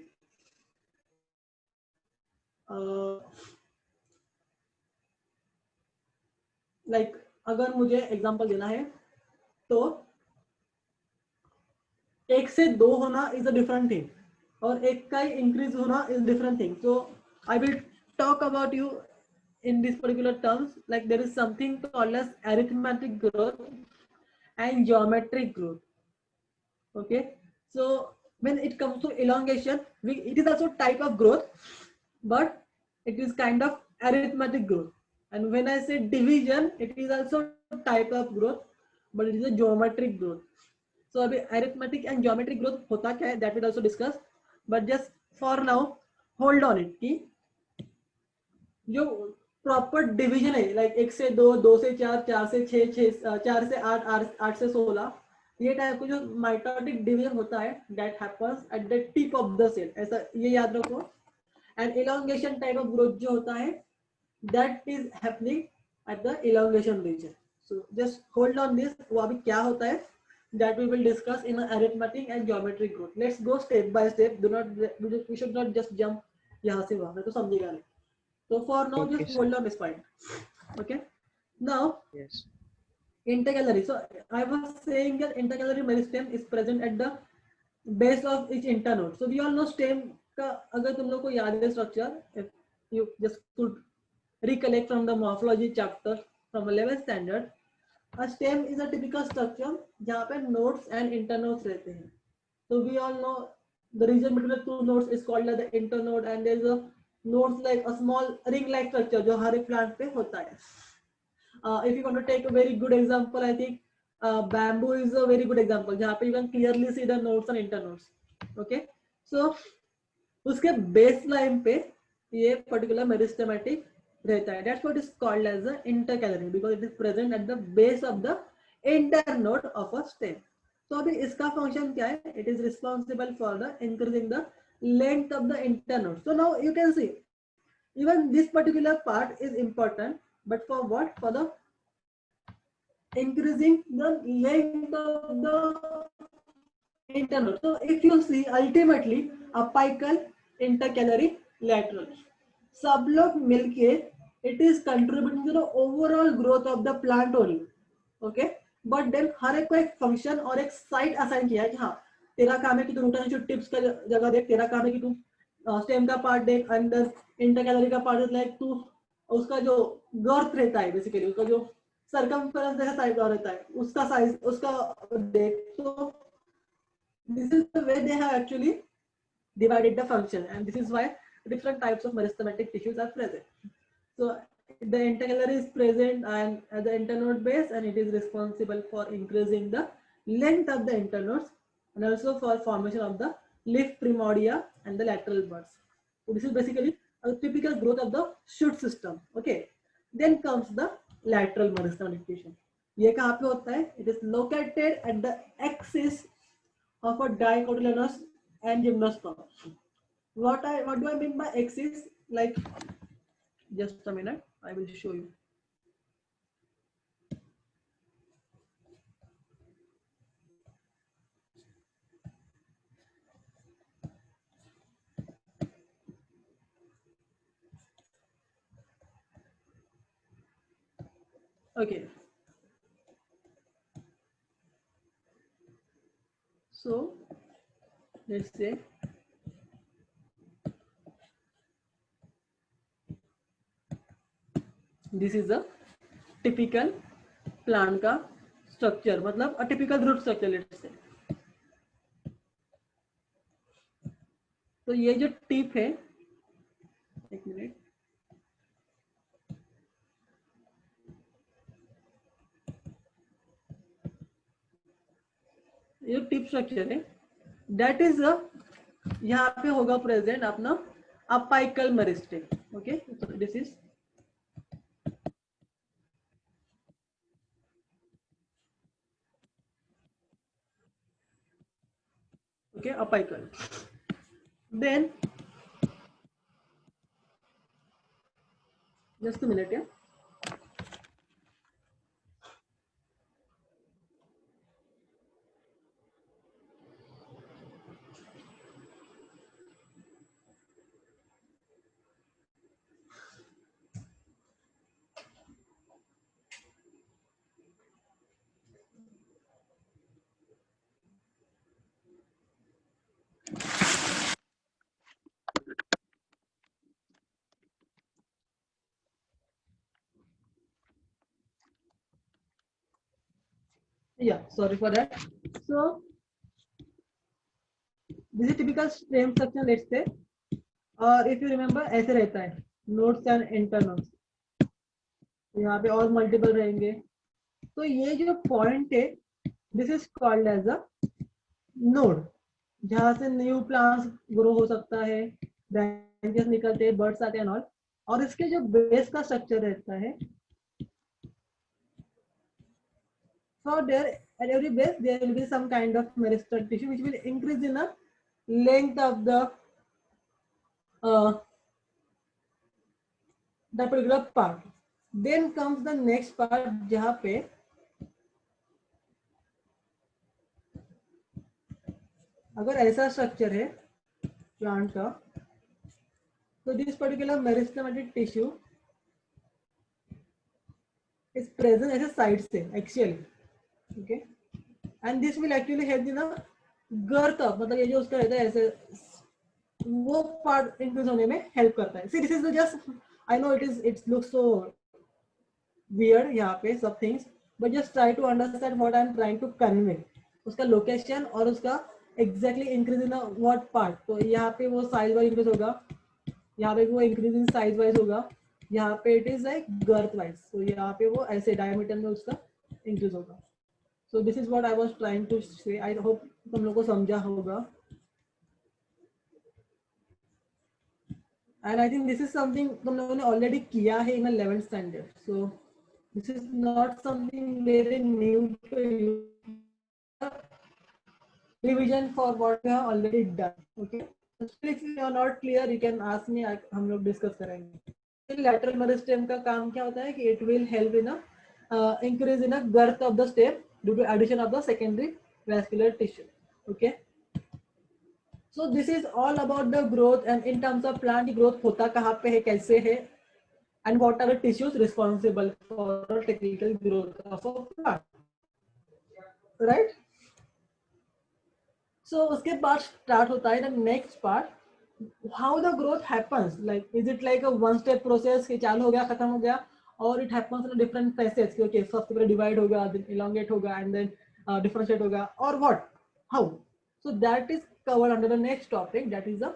Like अगर मुझे example देना है तो 1 से 2 होना is a different thing और 1 का increase होना is different thing. So I will talk about you in this particular terms, like there is something called as arithmetic growth and geometric growth. Okay, so when it comes to elongation, it is also type of growth, but it is kind of arithmetic growth. And when I say division, it is also type of growth, but it is a geometric growth. So अभी arithmetic and geometric growth होता क्या है, that will also discuss, but just for now hold on it कि जो proper division है, like 1 से 2, 2 से 4, 4 से 6, 4 से 8, 8 से 16, ये टाइप का जो माइटोटिक डिवीजन होता है that happens at the tip of the cell, ऐसा ये याद रखो. And elongation type of growth जो होता है that is happening at the elongation region. So just hold on this. वो अभी क्या होता है that we will discuss in arithmetic and geometric growth. Let's go step by step. We should not just jump यहाँ से वहाँ, तो समझेगा नहीं. So for now, okay, just hold on this point. Okay. Now, yes. Intercalary. So I was saying that intercalary meristem is present at the base of each internode. So we all know stem का अगर तुम लोग को याद है structure, if you just could recollect from the morphology chapter from 11th standard, a stem is a typical structure जहाँ पे nodes and internodes रहते हैं. So we all know the region between the two nodes is called as the internode, and there is a nodes like a small ring-like structure जो हर एक plant पे होता है. If you want to take a very good example, I think bamboo is a very good example जहाँ पे you can clearly see the nodes and internodes. Okay, so उसके baseline पे ये particular meristematic रहता है. That's what is called as the intercalary because it is present at the base of the internode of a stem. So अभी इसका function क्या है? It is responsible for the increasing the length of the internode. So now you can see even this particular part is important, but for what? For the increasing the length of the internode. So if you see ultimately apical, intercalary, lateral, सब लोग मिलके it is contributing to the overall growth of the plant only. Okay, but then हर एक को एक function और एक site assign किया है कि हाँ तेरा काम है कि तू रूट एंड शूट टिप्स का जगह देख, तेरा काम है कि तू स्टेम का पार्ट देख, अंदर इंटरकैलरी का पार्ट लाइक तू उसका जो गर्थ रहता है बेसिकली उसका जो circumference जैसा साइज और रहता है उसका साइज उसका देख. तो this is the way they have actually divided the function, and this is why different types of meristematic tissues are present. So the intercalary is present and at the internode base, and it is responsible for increasing the length of the internodes and also for formation of the leaf primordia and the lateral buds. So this is basically a typical growth of the shoot system. Okay, then comes the lateral meristematic tissue. ये कहाँ पे होता है? It is located at the axis of a dicotyledonous and gymnosperm. What do I mean by axis? Like, just a minute, I will show you. Okay. So let's say this is a typical plant का structure, मतलब a typical root structure let's say. तो ये जो tip है, एक minute, ये tip structure है, that is a यहाँ पे होगा प्रेजेंट अपना apical meristem. Okay, so this is okay apical. Then just a minute, yeah. Yeah, sorry for that. So this is typical stem structure let's say, और if you remember ऐसे रहता है nodes and internodes, यहाँ पे और multiple रहेंगे. तो ये जो पॉइंट है this is called as a node, जहाँ से न्यू प्लांट्स ग्रो हो सकता है, ब्रांचेस निकलते हैं, बर्ड्स आते हैं ऑल. और इसके जो बेस का स्ट्रक्चर रहता है, so there at every base there will be some kind of meristem tissue which will increase in the length of the particular part. Then comes the next part जहाँ पे अगर ऐसा स्ट्रक्चर है plant का, so this particular meristematic tissue is present as a side stem actually. Okay, and this will actually help in the girth up मतलब ये जो उसका रहता है ऐसे, वो पार्ट इंक्रीज होने में हेल्प करता है. See this is just, I know it looks so weird यहाँ पे सब things, but just try to understand what I am trying to convey. उसका लोकेशन और उसका exactly increase in what part. तो यहाँ पे वो साइज वाइज इंक्रीज होगा, यहाँ पे वो इंक्रीज इन साइज वाइज होगा, यहाँ पे it is like girth wise. तो यहाँ पे वो ऐसे डायमीटर में उसका इंक्रीज होगा. So this is what I was trying to say. I hope तुम लोग को समझा होगा. And I think this is something तुम लोगों ने ऑलरेडी किया है in 11th standard. So this is not something very new to you. Revision for what we have already done. Okay. If you are not clear, you can ask me. हम लोग discuss करेंगे. Lateral meristem का काम क्या होता है कि it will help in a increase in a girth of the stem due to addition of the secondary vascular tissue. Okay. So this is all about the growth, and in terms of plant growth होता कहाँ पे है, कैसे है, and what are the tissues responsible for the technical growth of a plant. Right. So उसके बाद start होता है the next part, how the growth happens. Like is it like a one step process कि चालू हो गया खत्म हो गया, or it happens in different phases कि okay सबसे पहले divide होगा, then elongate होगा, and then differentiate होगा, or what, how. So that is covered under the next topic, that is the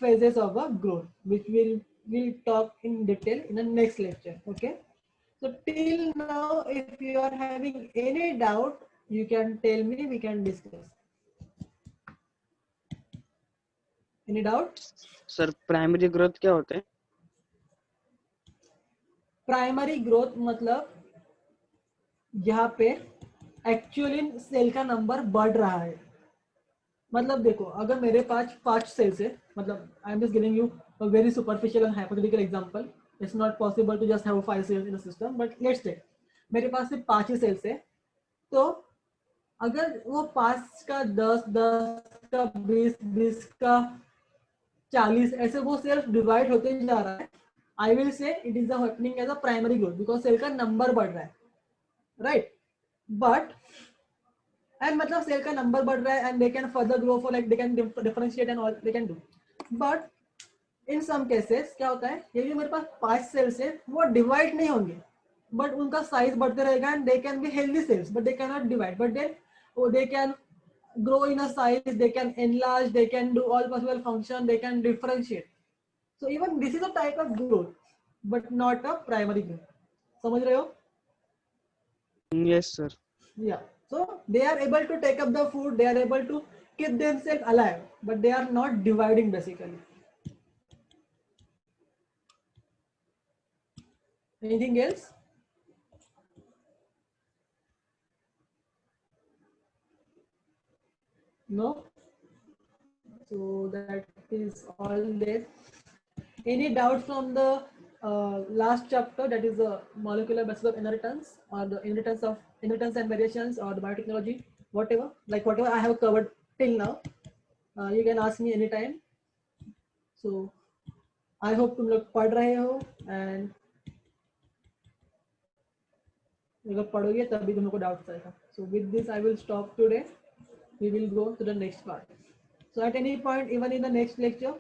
phases of a growth, which we'll talk in detail in the next lecture. Okay. So till now, if you are having any doubt, you can tell me, we can discuss. Any doubt? Sir primary growth क्या होते हैं? Primary growth मतलब यहाँ पे actually cell का number बढ़ रहा है. मतलब देखो, अगर मेरे पास 5 सेल्स है, मतलब I am just giving you a very superficial and hypothetical example. It's not possible to just have 5 cells in a system, but let's say मेरे पास सिर्फ 5 ही सेल्स है. तो अगर वो 5 का 10, 10 का 20, 20 का 40 ऐसे वो सेल्स डिवाइड होते जा रहा है, I will say it is happening as a primary growth because cell का नंबर बढ़ रहा है. राइट. बट एंड मतलब सेल का नंबर बढ़ रहा है, and they can further grow for like they can differentiate and all they can do. But in some cases क्या होता है, ये जो मेरे पास 5 सेल्स है वो डिवाइड नहीं होंगे, बट उनका साइज बढ़ते रहेगा, and they can be healthy cells, but they can not divide, but they can grow in a size, they can enlarge, they can do all possible function, they can differentiate. So even this is a type of growth, but not a primary growth. समझ रहे हो? Yes sir. Yeah. So they are able to take up the food, they are able to keep themselves alive, but they are not dividing basically. Anything else? No. So that is all there. Any doubts from the last chapter, that is the molecular basis of inheritance, or the inheritance and variations, or the biotechnology, whatever, like whatever I have covered till now, you can ask me anytime. So I hope तुम लोग पढ़ रहे हो, and अगर पढ़ोगे तभी तुम लोग को डाउट्स आएगा. So with this I will stop today. We will go to the next part. So at any point, even in the next lecture,